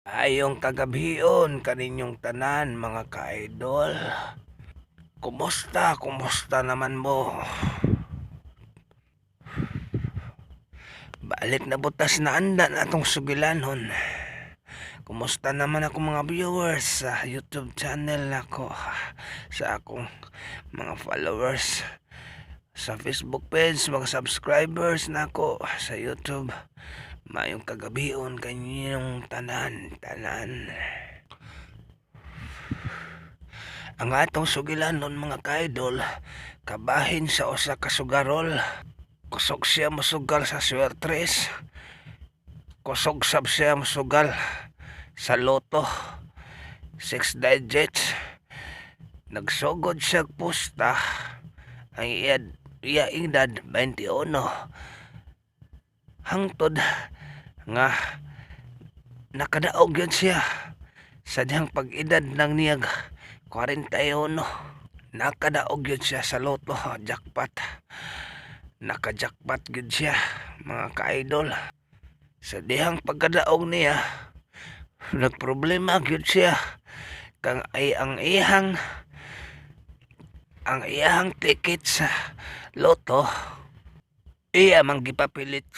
Ayong kagabion kaninyong tanan mga ka-idol. Kumusta naman mo? Balik na butas na andan atong sugilanon. Kumusta naman ako mga viewers sa YouTube channel nako, sa akong mga followers sa Facebook page, mga subscribers nako sa YouTube. Mayong kagabion kaninyong tanan. Ang atong sugilanon mga ka-idol, kabahin sa usa ka sugarol. Kusog siya mosugal sa swertres. Kusog sab siya mosugal sa loto. 6 digits. Nagsugod siya pusta. Ang iya edad 21. Hangtod nga nakadaog yun siya sa dihang pag-edad ng niyag 41. Nakadaog yun siya sa loto, jackpot. Naka-jackpot gid siya mga ka-idol. Sa dihang pagkadaog niya, nagproblema gid siya kang ay ang iyang ticket sa loto iya mang gipapilit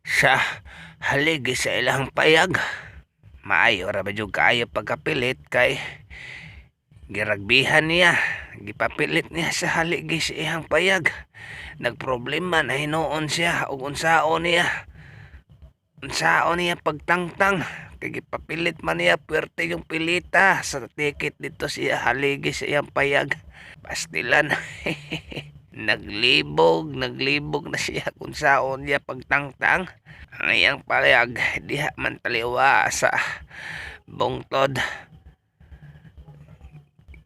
sa haligi sa ilang payag. Maayo ra ba jud kaayo pagkapilit kay giragbihan niya, gipapilit niya sa haligi sa iyang payag. Nagproblema na hinuon siya ug unsaon niya pagtangtang kay gipapilit man niya, puwerte yung pilita sa ticket dito siya haligi sa iyang payag. Pastilan. naglibog na siya kung saon niya pagtangtang. Ang iyang payag diha man taliwa sa bungtod.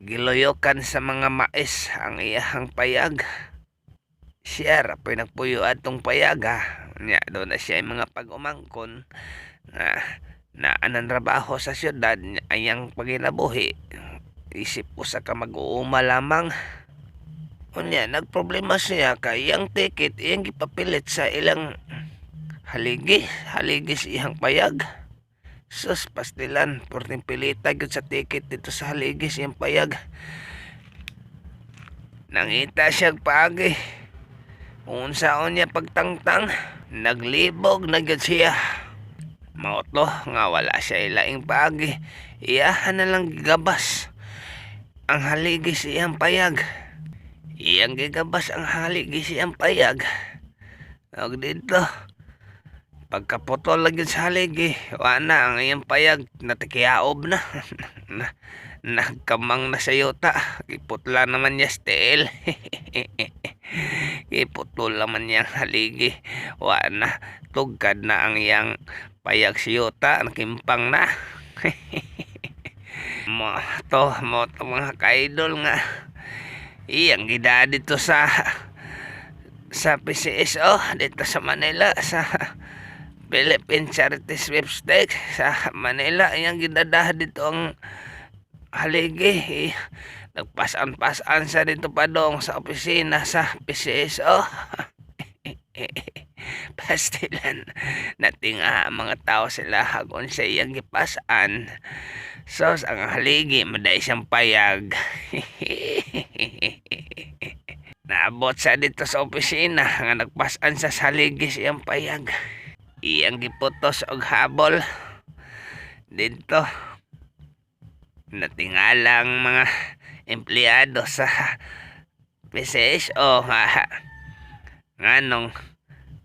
Giloyokan sa mga mais ang iyang payag. Siya ra po'y nagpuyo atong payaga nya doon na siya mga pag-umangkon na anang trabaho sa syudad ayang paginabuhi. Isip ko sa mag-uuma lamang. Unya nagproblema siya kay iyang ticket iyang gipapilit sa ilang haligi sa iyang payag. Sus, pastilan, porting pilita gyud sa ticket dito sa haligi sa iyang payag. Nangita siya paagi kung unsaon niya pagtangtang, naglibog na gyud siya. Maotlo nga wala siya ilaing paagi, iyahan na lang gigabas ang haligi sa iyang payag. Iyang gigabas ang haligi sa iyang payag. Og dito pagkaputol lagi sa haligi, wala ang iyang payag natikiaob na. Nagkamang na sa yuta, iputla naman niya steel. Iputol naman niyang haligi, wala tugkad na ang iyang payag sa yuta, nakimpang na. mo to mga ka-idol nga iyang gida dito sa PCSO dito sa Manila, sa Philippine Charity Sweepstakes sa Manila. Iyang gidadaha dito ang haligi. Nagpasan sa dito pa dong sa opisina sa PCSO. Pastilan natinga mga tao sila hagon sa iyang gipasan. Sos ang haligi maday siyang payag. Naabot sa dito sa opisina nga nagpasan sa haligi sa iyang payag. Iyang giputos og habol dito. Natingalang mga empleyado sa PCSO nganong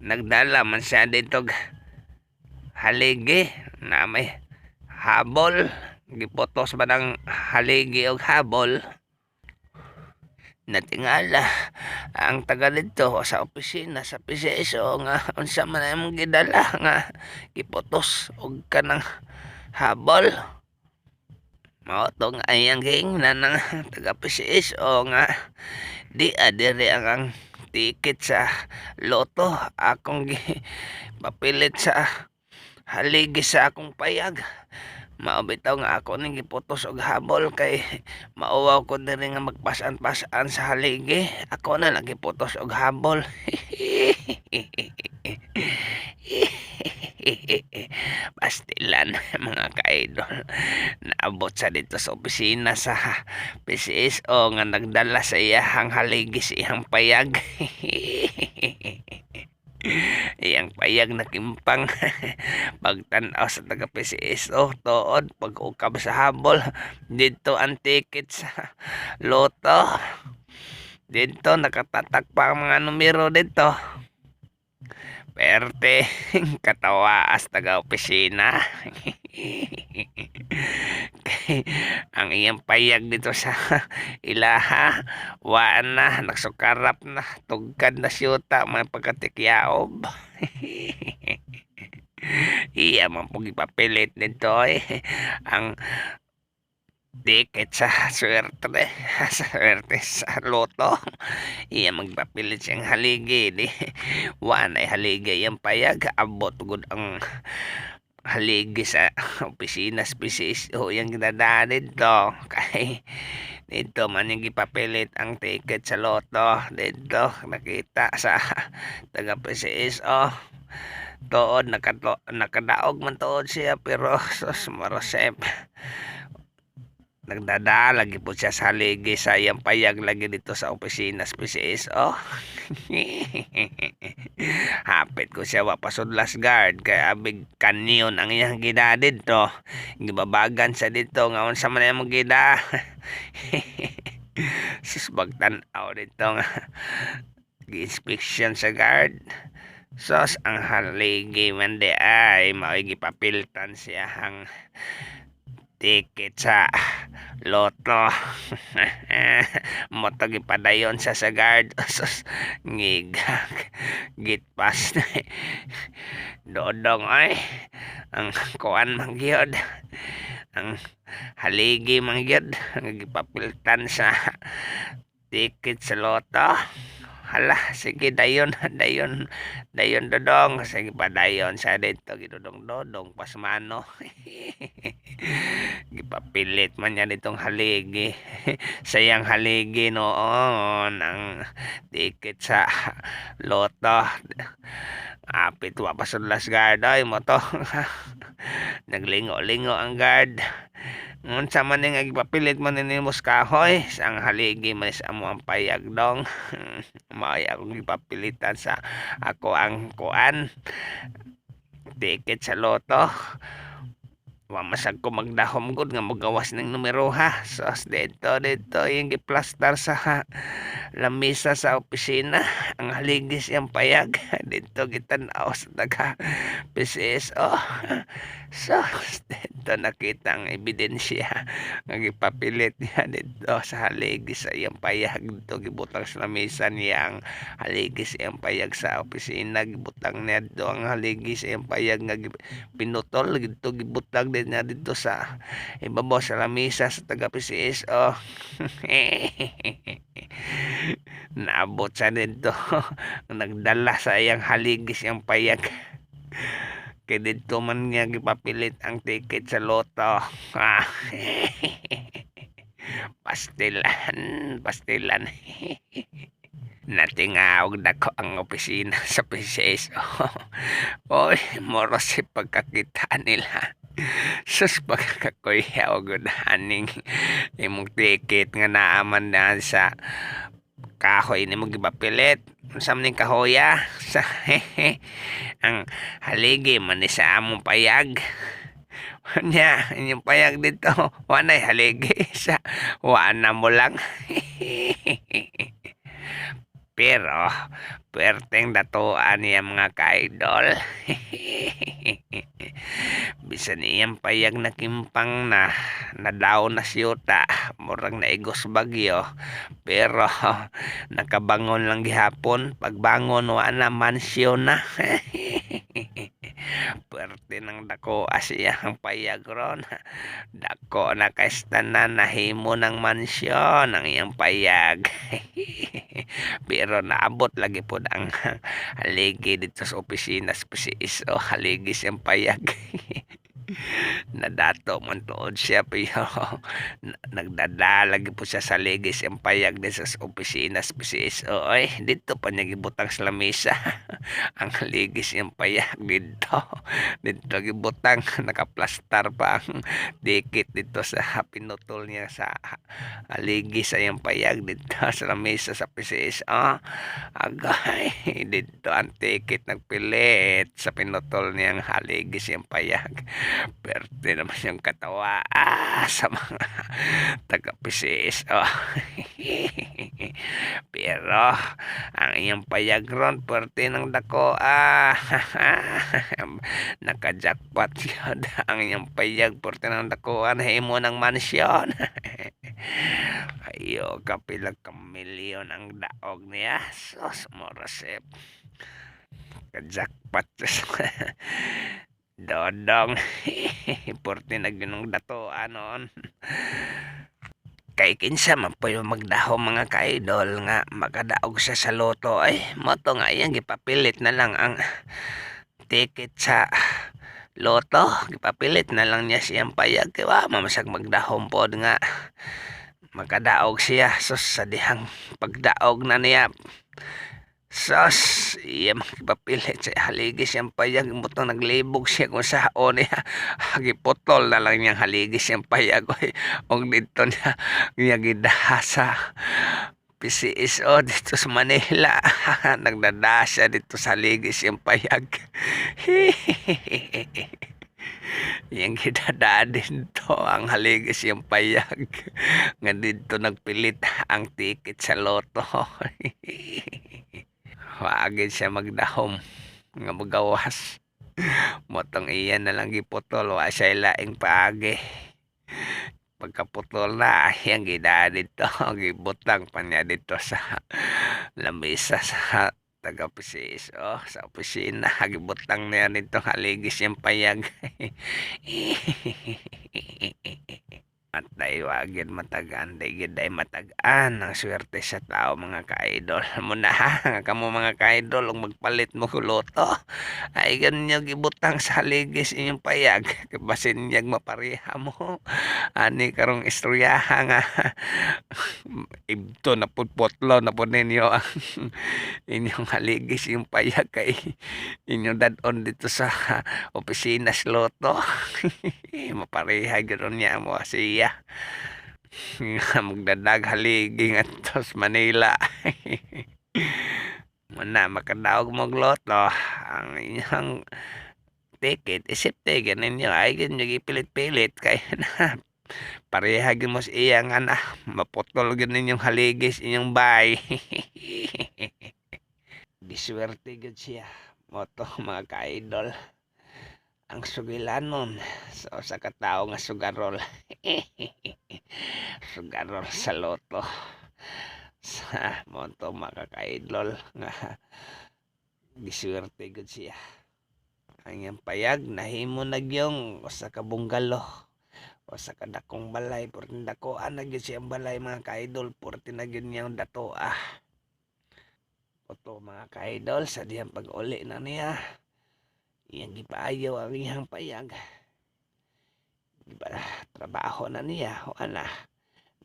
nagdala man siya dito haligi na may habol. Giputos ba ng haligi og habol? Natingala ang taga dito sa opisina sa PCSO nga unsa man imong gidala nga giputos og kanang habol. Mao tong ayang gingnan ng taga PCSO nga di adiri ang ticket sa loto akong papilit sa haligi sa akong payag. Mao bitaw nga ako ning giputos og habol kay mauwaw ko diri nga magpasan-pasan sa haligi. Ako na lang giputos og habol. Pastilan mga ka-idol. Naabot sa dito sa opisina sa PCSO nga nagdala sa iyang haligi sa iyang payag. Iyang payag na kimpang pagtanaw sa taga PCSO tuod pag-ukab sa habol dito ang ticket sa loto. Dito nakatatak pa ang mga numero dito. Perte katawaas taga opisina. Ang iyang payag dito sa ilaha waan na nagsukarap na tugkad na siyuta mga pagkatikyaob. Iya man pong ipapilit nito ang ticket sa swerte sa loto. Iya magpapilit siyang haligi di wan ay haligi yung payag abot gud ang haligi sa opisina species yung ginadaan dito kay dito man yung ipapilit ang ticket sa loto dito nakita sa taga PCSO tuod nakadaog man tuod siya pero sus marosep nagdada lagi po siya sa haligi sa iyang payag lagi dito sa opisina sa PCSO. Hapit ko siya wapasudlas guard kay abig kanyon ang iyang gida dito gibabagan sa dito nga unsa man imong gida. Sus bagtan-aw dito nga gi-inspection sa guard. Sos ang haligi man di ay mao'y gipapiltan siya ang ticket sa loto. Moto gipadayon sa guard. Sus ngigag gitpas na dodong ay ang kuan mangyod ang haligi mangyod gipapiltan sa ticket sa loto. Hala, sige dayon dodong sige padayon sa dito gidodong pasmano. Gipapilit man niya ditong haligi. Sayang haligi noon ang ticket sa loto. Apit wa pasudlas guard ay mo to. Naglingo-lingo ang guard. Unsa man nga gipapilit man ni kahoy sang haligi man sa amo ang payag dong. Maay akong gipapilitan sa ako ang kuan ticket sa loto. Wa masag ko magdahom gud nga magawas ng numero ha. So dito yung giplastar sa lamisa sa opisina ang haligis yung payag dito gitan-aw sa taga PCSO. So dito nakita ang ebidensya nga gipapilit niya dito sa haligis sa iyang payag dito gibutang sa lamisa niya ang haligis iyang payag sa opisina gibutang niya dito ang haligis iyang payag nga pinutol dito gibutang din niya dito sa ibabaw sa lamisa sa taga PCSO. Naabot sa dito nagdala sa iyang haligis yung payag kay dito man niya gipapilit ang ticket sa loto. Pastilan natingawag dako ang opisina sa PCSO. Oy moro si pagkakita nila. Sus pagkakakuyaw gud haning imong ticket nga naaman na sa kahoy ni mo gipapilit unsa man ning kahoya sa ang haligi man ni sa among payag. Nya inyong payag dito wanay haligi sa wana mo lang. Pero perteng datuan niya mga ka-idol. Bisan iyang payag na kimpang na nadaw na siyuta murang naigos bagyo pero nakabangon lang gihapon pagbangon wa na mansyon na. Pwerte ng dako asiya ang payag ron. Dako na kaistanan nahimo ng mansyon ang iyang payag. Pero naabot lagi po ang haligi dito sa opisina sa PCSO haligi siyang payag. Nadato man tuod siya pero nagdadala gyud po siya sa ligis ang payag din sa opisina sa PCSO oy dito pa niya gibutang sa lamesa ang ligis yung payag dito gibutang nakaplastar pa ang dikit dito sa pinutol niya sa ligis sa iyang payag dito sa lamesa sa PCSO agay dito ang ticket nagpilit sa pinutol niyang haligis yung payag. Perte naman yung katawa sa mga taga-PCS. Oh. Pero ang iyong payag ron, perte ng dako. Nakajakpat yun. Ang iyong payag, perte ng dako. Himo ng mansyon. Ayo, kapilag kamilyon ang daog niya. Sos mo, Rosep. Kajakpat. Dodong. Porte na ginong dato anon. Kay kinsa man po yung magdaho mga ka-idol nga makadaog siya sa loto ay moto nga yan gipapilit na lang ang ticket sa loto gipapilit na lang niya siyang payag kay wa mamasag magdahom pod nga makadaog siya sus sa dihang pagdaog na niya sos, iya makipapilit sa haligis yung payag mo to naglibog siya kung saan niya hagipotol na lang niyang haligis yung payag og dito niya gidasa PCSO dito sa Manila nagdadasya dito sa haligis yung payag yung gidadaan dito ang haligis yung payag nga dito nagpilit ang ticket sa loto waagid siya magdahom nga magawas motong iyan na lang giputol wa siya laing paagi pagkaputol na yang gida dito gibutang pa niya dito sa lamesa sa taga PCSO sa opisina gibutang niya dito haligis yung payag at wagid matagaan gid ay matagaan ang swerte sa tao mga ka-idol muna nga kamo mga ka-idol ug magpalit mo loto ay ganyo gibutang sa haligis inyong payag basin niyag mapareha mo ani karong istoryaha nga ibto na pud potlo na pud ninyo ang inyong haligis yung payag kay inyong dadon dito sa opisina sa loto mapareha gano'n niya mo siya magdadag haligi nga tos Manila muna makadaog mong loto ang inyong ticket isipte ganin nyo ay ganyan ipilit-pilit kaya na pareha gin mo sa iya nga na maputol ganin yung haligis inyong bay diswerte gud siya moto mga ka-idol ang sugilanon so sa katao nga sugarol sugarol sa loto sa moto mga ka-idol nga diswerte gud siya ang iyang payag nahimo nagyong sa kabunggalo o sa kadakong balay porti dakoan na gyud siyang balay mga ka-idol porti na gyud niyang dato oto mga ka-idol sa diyang pag-uli na niya iyang gipaayaw ang iyang payag diba trabaho na niya o ana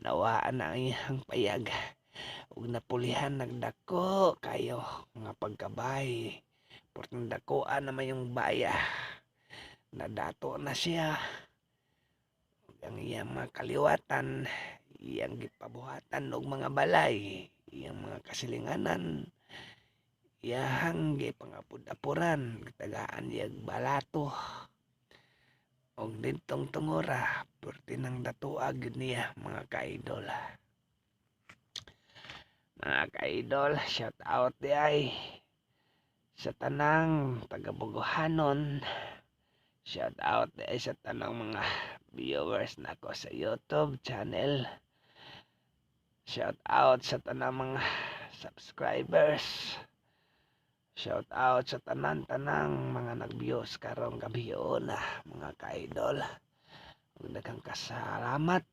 nawaan na ang iyang payag ug napulihan nagdako kayo nga pagkabay portang dakoan naman yung baya nadato na siya ug ang iyang mga kaliwatan iyang gipabuhatan og mga balay iyang mga kasilinganan iyahang gipangapud-apuran tagaan iyag balato og dintong tungora porti nang datuag yun niya mga ka-idol shout out di ay sa tanang taga-Buguhanon shout out di ay sa tanang mga viewers nako sa YouTube channel shout out sa tanang mga subscribers shout out sa tanan-tanang mga nag-views karong gabiyo na mga ka-idol. Daghang kasalamat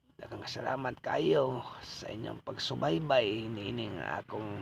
kayo sa inyong pagsubaybay niining akong